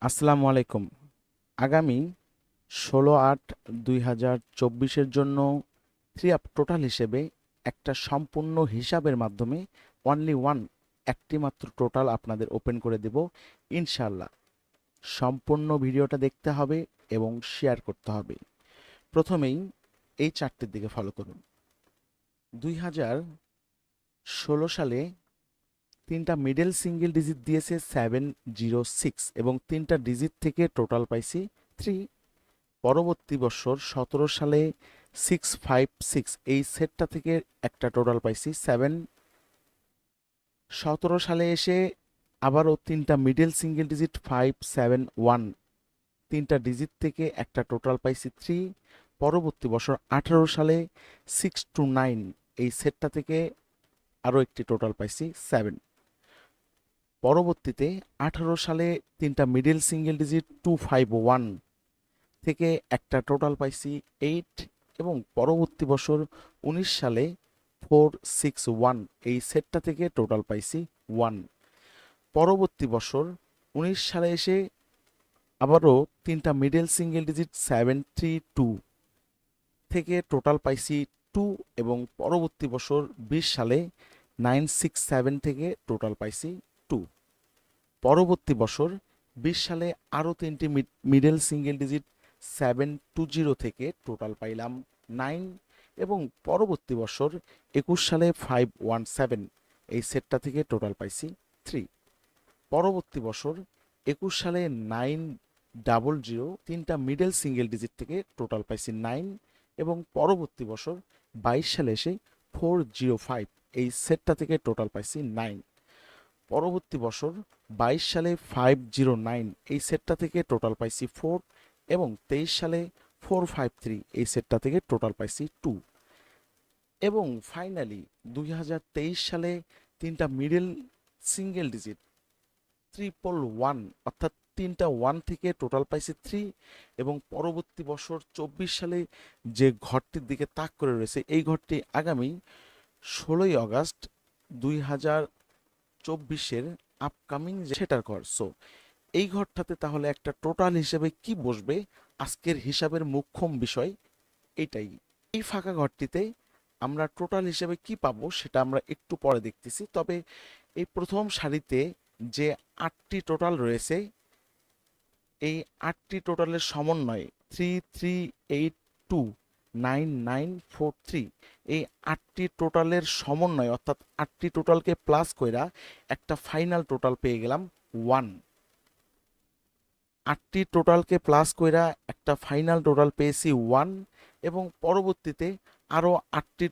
আসসালামু আলাইকুম। আগামী 16/8/2024-এর জন্য থ্রি আপ টোটাল হিসেবে একটা সম্পূর্ণ হিসাবের মাধ্যমে অনলি ওয়ান একটি মাত্র টোটাল আপনাদের ওপেন করে দেব ইনশাল্লাহ। সম্পূর্ণ ভিডিওটা দেখতে হবে এবং শেয়ার করতে হবে। প্রথমেই এই চারটির দিকে ফলো করুন। 2016 সালে তিনটা মিডল সিঙ্গেল ডিজিট দিয়েছে 706 এবং তিনটা ডিজিট থেকে টোটাল পাইছি 3। পরবর্তী বছর 17 সালে 656 এই সেটটা থেকে একটা টোটাল পাইছি 7। 17 সালে এসে আবারও তিনটা মিডল সিঙ্গেল ডিজিট 571 তিনটা ডিজিট থেকে একটা টোটাল পাইছি 3। পরবর্তী বছর 18 সালে 629 এই সেটটা থেকে আরও একটি টোটাল পাইছি 7। পরবর্তীতে 18 সালে তিনটা মিডল সিঙ্গেল ডিজিট 251 থেকে একটা টোটাল পাইছি 8 এবং পরবর্তী বছর 19 সালে 461 এই সেটটা থেকে টোটাল পাইছি 1। পরবর্তী বছর 19 সালে এসে আবারও তিনটা মিডল সিঙ্গেল ডিজিট 732 থেকে টোটাল পাইছি 2 এবং পরবর্তী বছর 20 সালে 967 থেকে টোটাল পাইছি 2। পরবর্তী বছর 20 সালে আরও তিনটি মিডল সিঙ্গেল ডিজিট 720 থেকে টোটাল পাইলাম 9 এবং পরবর্তী বছর 21 সালে 517 এই সেটটা থেকে টোটাল পাইছি 3। পরবর্তী বছর 21 সালে 900 তিনটা মিডল সিঙ্গেল ডিজিট থেকে টোটাল পাইছি 9 এবং পরবর্তী বছর 22 সালে এসে 405 এই সেটটা থেকে টোটাল পাইছি 9। পরবর্তী বছর 22 সালে 509 এই সেটটা থেকে টোটাল পাইছি 4 এবং 23 সালে 453 এই সেটটা থেকে টোটাল পাইছি 2 এবং ফাইনালি 2023 সালে তিনটা মিডল সিঙ্গেল ডিজিট 311 অর্থাৎ তিনটা ওয়ান থেকে টোটাল পাইছি 3 এবং পরবর্তী বছর 24 সালে যে ঘরটির দিকে তাক করে রয়েছে এই ঘরটি আগামী 16 আগস্ট 2024-এর আপকামিং সেটার ঘর। সো এই ঘরটাতে তাহলে একটা টোটাল হিসেবে কি বসবে, আজকের হিসাবের মুখ্যম বিষয় এটাই। এই ফাঁকা ঘরটিতে আমরা টোটাল হিসেবে কি পাবো সেটা আমরা একটু পরে দেখতেছি। তবে এই প্রথম সারিতে যে 8টি টোটাল রয়েছে এই 8টি টোটালের সমন্বয়ে 33829943 এই 8টি টোটালের সমন্বয় অর্থাৎ 8টি টোটালকে প্লাস কইরা একটা ফাইনাল টোটাল পেয়ে গেলাম 1। 8টি টোটালকে প্লাস কইরা একটা ফাইনাল টোটাল পেয়েছি 1 এবং পরবর্তীতে আরও 8টি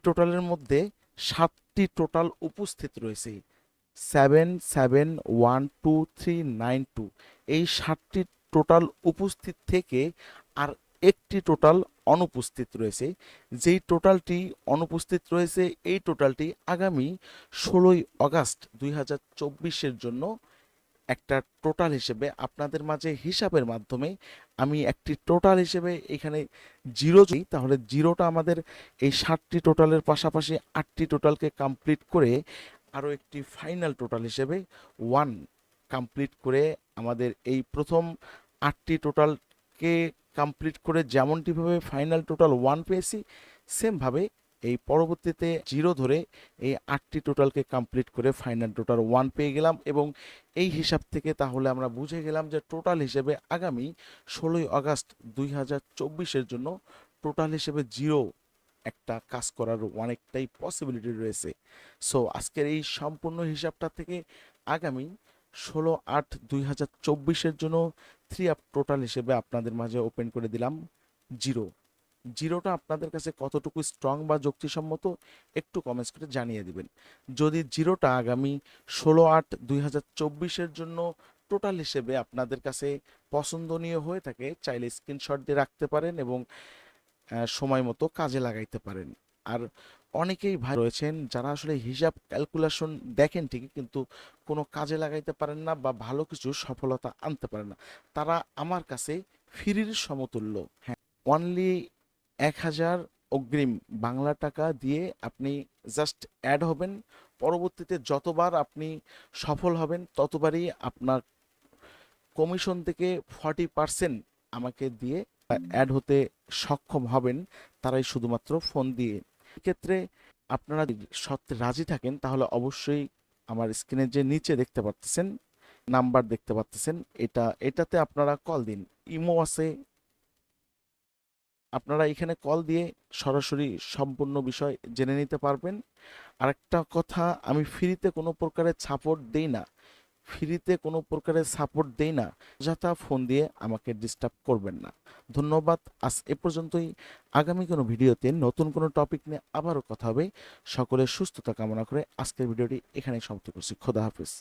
টোটালের মধ্যে 7টি টোটাল উপস্থিত রয়েছে 771239 এই 7টি টোটাল উপস্থিত থেকে আর একটি টোটাল অনুপস্থিত রয়েছে। যেই টোটালটি অনুপস্থিত রয়েছে এই টোটালটি আগামী 16 আগস্ট 2024-এর জন্য একটা টোটাল হিসেবে আপনাদের মাঝে হিসাবের মাধ্যমে আমি একটি টোটাল হিসেবে এখানে জিরো দিই, তাহলে জিরোটা আমাদের এই 7টি টোটালের পাশাপাশি 8টি টোটালকে কমপ্লিট করে আরও একটি ফাইনাল টোটাল হিসেবে 1 কমপ্লিট করে আমাদের এই প্রথম 8টি টোটালকে কমপ্লিট করে যেমনটিভাবে ফাইনাল টোটাল 1 পেয়েছি সেমভাবে এই পরবর্তীতে জিরো ধরে এই 8টি টোটালকে কমপ্লিট করে ফাইনাল টোটাল 1 পেয়ে গেলাম এবং এই হিসাব থেকে তাহলে আমরা বুঝে গেলাম যে টোটাল হিসেবে আগামী 16 আগস্ট 2024-এর জন্য টোটাল হিসেবে জিরো একটা কাজ করার অনেকটাই পসিবিলিটি রয়েছে। সো আজকের এই সম্পূর্ণ হিসাবটা থেকে আগামী 16/8/2024-এর জন্য থ্রি আপ টোটাল হিসেবে আপনাদের মাঝে ওপেন করে দিলাম জিরো। জিরোটা আপনাদের কাছে কতটুকু স্ট্রং বা যুক্তিসম্মত একটু কমেন্টস করে জানিয়ে দিবেন। যদি জিরোটা আগামী 16/8/2024-এর জন্য টোটাল হিসেবে আপনাদের কাছে পছন্দনীয় হয়ে থাকে চাইলে স্ক্রিনশট দিয়ে রাখতে পারেন এবং সময় মতো কাজে লাগাইতে পারেন। আর অনেকেই ভাই রয়েছেন যারা আসলে হিসাব ক্যালকুলেশন দেখেন ঠিকই কিন্তু কোনো কাজে লাগাইতে পারেন না বা ভালো কিছু সফলতা আনতে পারেন না, তারা আমার কাছে ফ্রির সমতুল্য। হ্যাঁ, অনলি 1000 অগ্রিম বাংলা টাকা দিয়ে আপনি জাস্ট অ্যাড হবেন। পরবর্তীতে যতবার আপনি সফল হবেন ততবারই আপনার কমিশন থেকে 40% আমাকে দিয়ে অ্যাড হতে সক্ষম হবেন, তারাই শুধুমাত্র ফোন দিয়ে। এক্ষেত্রে আপনারা যদি শর্তে রাজি থাকেন তাহলে অবশ্যই আমার স্ক্রিনের যে নিচে দেখতে পাচ্ছেন নাম্বার দেখতে পাচ্ছেন, এটাতে আপনারা কল দিন। ইমো আছে, আপনারা এখানে কল দিয়ে সরাসরি সম্পূর্ণ বিষয় জেনে নিতে পারবেন। আরেকটা কথা, আমি ফ্রিতে কোনো প্রকারের সাপোর্ট দেই না, ফ্রিতে কোনো প্রকারের সাপোর্ট দেই না। যথা ফোন দিয়ে আমাকে ডিস্টার্ব করবেন না। ধন্যবাদ, আজ এ পর্যন্তই। আগামী কোনো ভিডিওতে নতুন কোনো টপিক নিয়ে আবারও কথা হবে। সকলের সুস্থতা কামনা করে আজকের ভিডিওটি এখানেই সমাপ্ত করছি। খোদা হাফেজ।